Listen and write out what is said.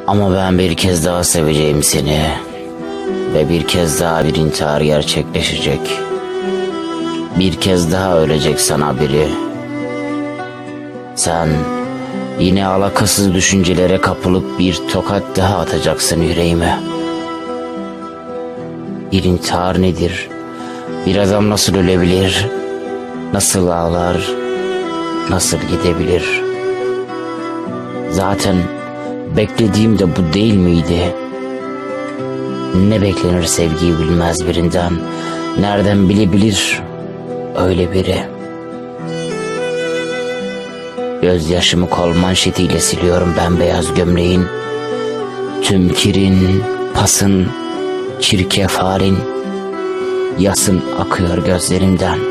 Ama ben bir kez daha seveceğim seni. Ve bir kez daha bir intihar gerçekleşecek. Bir kez daha ölecek sana biri. Sen yine alakasız düşüncelere kapılıp bir tokat daha atacaksın yüreğime. Bir intihar nedir? Bir adam nasıl ölebilir? Nasıl ağlar? Nasıl gidebilir? Zaten beklediğim de bu değil miydi? Ne beklenir sevgiyi bilmez birinden? Nereden bilebilir öyle biri? Gözyaşımı kol manşetiyle siliyorum bembeyaz gömleğin. Tüm kirin, pasın, çirkef halin, yasın akıyor gözlerimden.